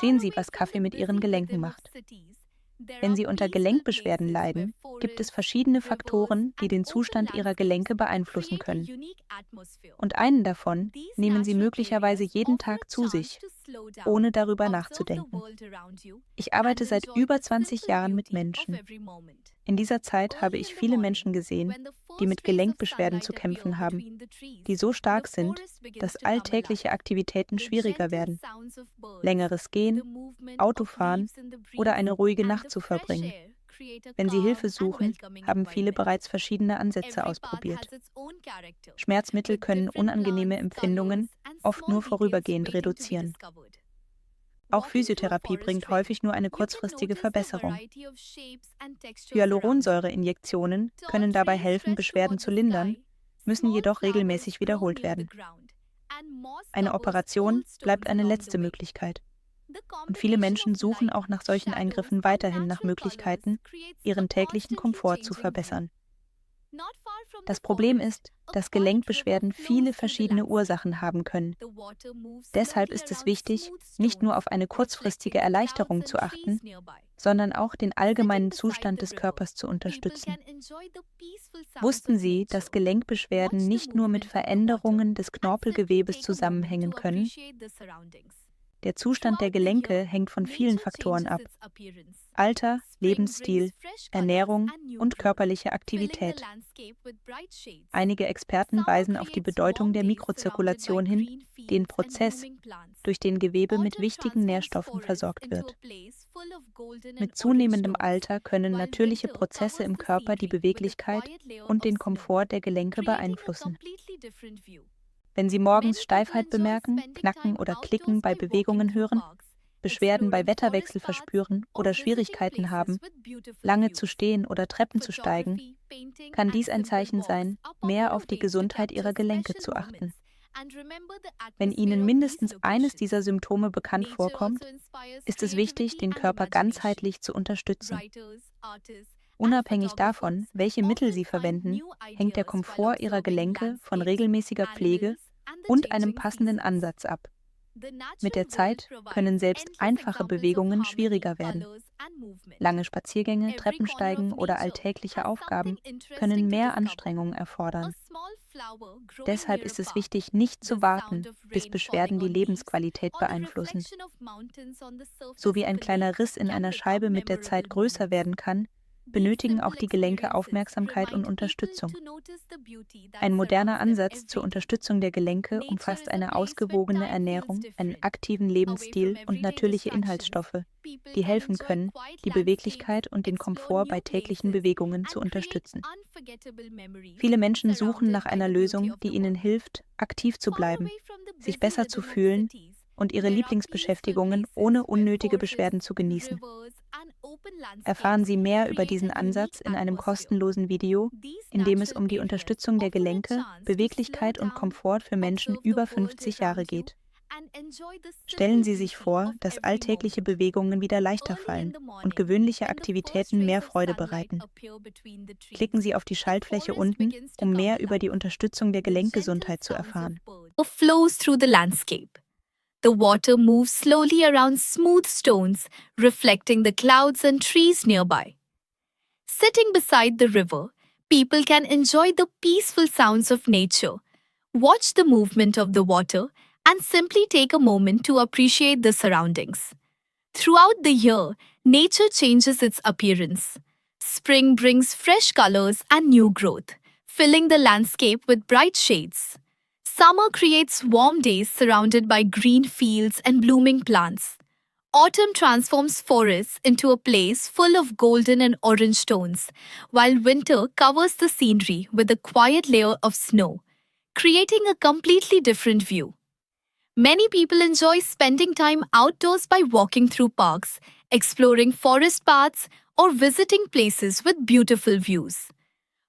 Sehen Sie, was Kaffee mit Ihren Gelenken macht. Wenn Sie unter Gelenkbeschwerden leiden, gibt es verschiedene Faktoren, die den Zustand Ihrer Gelenke beeinflussen können. Und einen davon nehmen Sie möglicherweise jeden Tag zu sich, ohne darüber nachzudenken. Ich arbeite seit über 20 Jahren mit Menschen. In dieser Zeit habe ich viele Menschen gesehen, die mit Gelenkbeschwerden zu kämpfen haben, die so stark sind, dass alltägliche Aktivitäten schwieriger werden. Längeres Gehen, Autofahren oder eine ruhige Nacht zu verbringen. Wenn Sie Hilfe suchen, haben viele bereits verschiedene Ansätze ausprobiert. Schmerzmittel können unangenehme Empfindungen oft nur vorübergehend reduzieren. Auch Physiotherapie bringt häufig nur eine kurzfristige Verbesserung. Hyaluronsäure-Injektionen können dabei helfen, Beschwerden zu lindern, müssen jedoch regelmäßig wiederholt werden. Eine Operation bleibt eine letzte Möglichkeit. Und viele Menschen suchen auch nach solchen Eingriffen weiterhin nach Möglichkeiten, ihren täglichen Komfort zu verbessern. Das Problem ist, dass Gelenkbeschwerden viele verschiedene Ursachen haben können. Deshalb ist es wichtig, nicht nur auf eine kurzfristige Erleichterung zu achten, sondern auch den allgemeinen Zustand des Körpers zu unterstützen. Wussten Sie, dass Gelenkbeschwerden nicht nur mit Veränderungen des Knorpelgewebes zusammenhängen können? Der Zustand der Gelenke hängt von vielen Faktoren ab: Alter, Lebensstil, Ernährung und körperliche Aktivität. Einige Experten weisen auf die Bedeutung der Mikrozirkulation hin, den Prozess, durch den Gewebe mit wichtigen Nährstoffen versorgt wird. Mit zunehmendem Alter können natürliche Prozesse im Körper die Beweglichkeit und den Komfort der Gelenke beeinflussen. Wenn Sie morgens Steifheit bemerken, Knacken oder Klicken bei Bewegungen hören, Beschwerden bei Wetterwechsel verspüren oder Schwierigkeiten haben, lange zu stehen oder Treppen zu steigen, kann dies ein Zeichen sein, mehr auf die Gesundheit Ihrer Gelenke zu achten. Wenn Ihnen mindestens eines dieser Symptome bekannt vorkommt, ist es wichtig, den Körper ganzheitlich zu unterstützen. Unabhängig davon, welche Mittel Sie verwenden, hängt der Komfort Ihrer Gelenke von regelmäßiger Pflege und einem passenden Ansatz ab. Mit der Zeit können selbst einfache Bewegungen schwieriger werden. Lange Spaziergänge, Treppensteigen oder alltägliche Aufgaben können mehr Anstrengung erfordern. Deshalb ist es wichtig, nicht zu warten, bis Beschwerden die Lebensqualität beeinflussen. So wie ein kleiner Riss in einer Scheibe mit der Zeit größer werden kann, benötigen auch die Gelenke Aufmerksamkeit und Unterstützung. Ein moderner Ansatz zur Unterstützung der Gelenke umfasst eine ausgewogene Ernährung, einen aktiven Lebensstil und natürliche Inhaltsstoffe, die helfen können, die Beweglichkeit und den Komfort bei täglichen Bewegungen zu unterstützen. Viele Menschen suchen nach einer Lösung, die ihnen hilft, aktiv zu bleiben, sich besser zu fühlen und ihre Lieblingsbeschäftigungen ohne unnötige Beschwerden zu genießen. Erfahren Sie mehr über diesen Ansatz in einem kostenlosen Video, in dem es um die Unterstützung der Gelenke, Beweglichkeit und Komfort für Menschen über 50 Jahre geht. Stellen Sie sich vor, dass alltägliche Bewegungen wieder leichter fallen und gewöhnliche Aktivitäten mehr Freude bereiten. Klicken Sie auf die Schaltfläche unten, um mehr über die Unterstützung der Gelenkgesundheit zu erfahren. Flows through the landscape. The water moves slowly around smooth stones, reflecting the clouds and trees nearby. Sitting beside the river, people can enjoy the peaceful sounds of nature, watch the movement of the water, and simply take a moment to appreciate the surroundings. Throughout the year, nature changes its appearance. Spring brings fresh colors and new growth, filling the landscape with bright shades. Summer creates warm days surrounded by green fields and blooming plants. Autumn transforms forests into a place full of golden and orange tones, while winter covers the scenery with a quiet layer of snow, creating a completely different view. Many people enjoy spending time outdoors by walking through parks, exploring forest paths, or visiting places with beautiful views.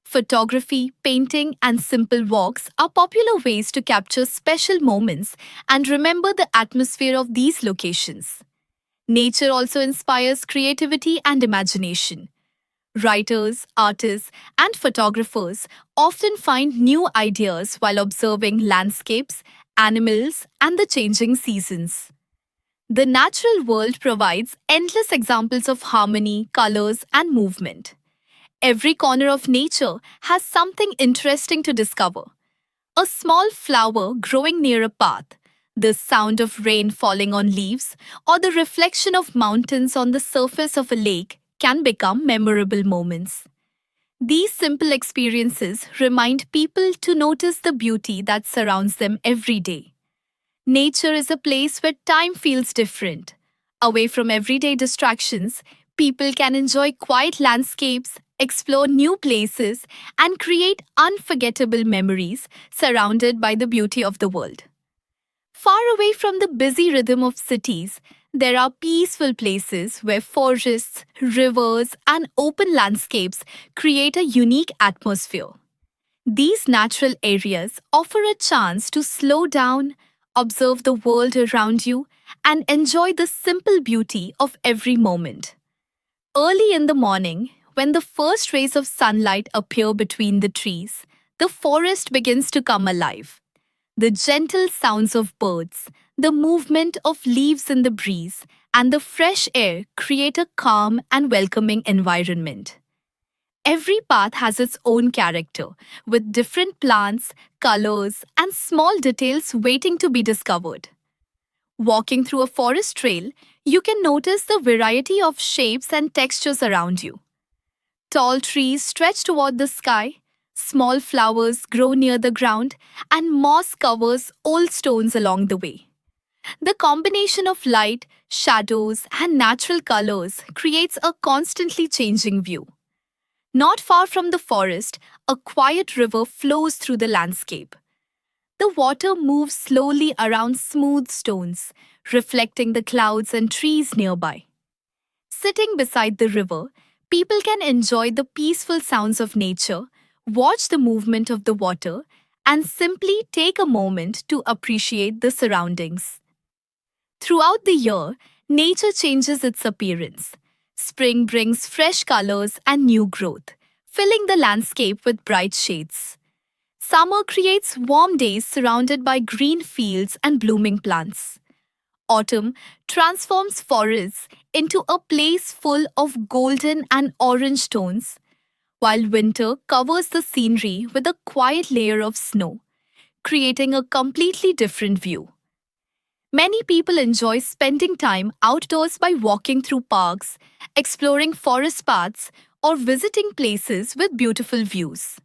Photography, painting, and simple walks are popular ways to capture special moments and remember the atmosphere of these locations. Nature also inspires creativity and imagination. Writers, artists, and photographers often find new ideas while observing landscapes, animals, and the changing seasons. The natural world provides endless examples of harmony, colors, and movement. Every corner of nature has something interesting to discover. A small flower growing near a path, the sound of rain falling on leaves, or the reflection of mountains on the surface of a lake can become memorable moments. These simple experiences remind people to notice the beauty that surrounds them every day. Nature is a place where time feels different. Away from everyday distractions, people can enjoy quiet landscapes, explore new places, and create unforgettable memories surrounded by the beauty of the world. Far away from the busy rhythm of cities, there are peaceful places where forests, rivers, and open landscapes create a unique atmosphere. These natural areas offer a chance to slow down, observe the world around you, and enjoy the simple beauty of every moment. Early in the morning, when the first rays of sunlight appear between the trees, the forest begins to come alive. The gentle sounds of birds, the movement of leaves in the breeze, and the fresh air create a calm and welcoming environment. Every path has its own character, with different plants, colors, and small details waiting to be discovered. Walking through a forest trail, you can notice the variety of shapes and textures around you. Tall trees stretch toward the sky, small flowers grow near the ground, and moss covers old stones along the way. The combination of light, shadows, and natural colors creates a constantly changing view. Not far from the forest, a quiet river flows through the landscape. The water moves slowly around smooth stones, reflecting the clouds and trees nearby. Sitting beside the river, people can enjoy the peaceful sounds of nature, watch the movement of the water, and simply take a moment to appreciate the surroundings. Throughout the year, nature changes its appearance. Spring brings fresh colors and new growth, filling the landscape with bright shades. Summer creates warm days surrounded by green fields and blooming plants. Autumn transforms forests into a place full of golden and orange tones, while winter covers the scenery with a quiet layer of snow, creating a completely different view. Many people enjoy spending time outdoors by walking through parks, exploring forest paths, or visiting places with beautiful views.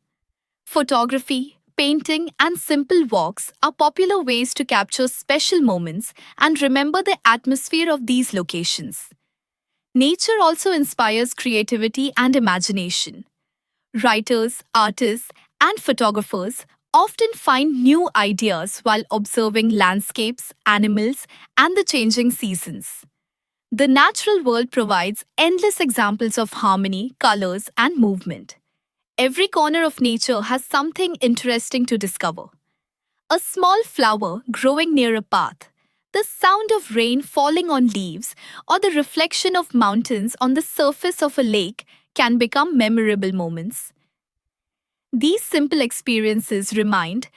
Photography, painting, and simple walks are popular ways to capture special moments and remember the atmosphere of these locations. Nature also inspires creativity and imagination. Writers, artists, and photographers often find new ideas while observing landscapes, animals, and the changing seasons. The natural world provides endless examples of harmony, colors, and movement. Every corner of nature has something interesting to discover. A small flower growing near a path, the sound of rain falling on leaves, or the reflection of mountains on the surface of a lake can become memorable moments. These simple experiences remind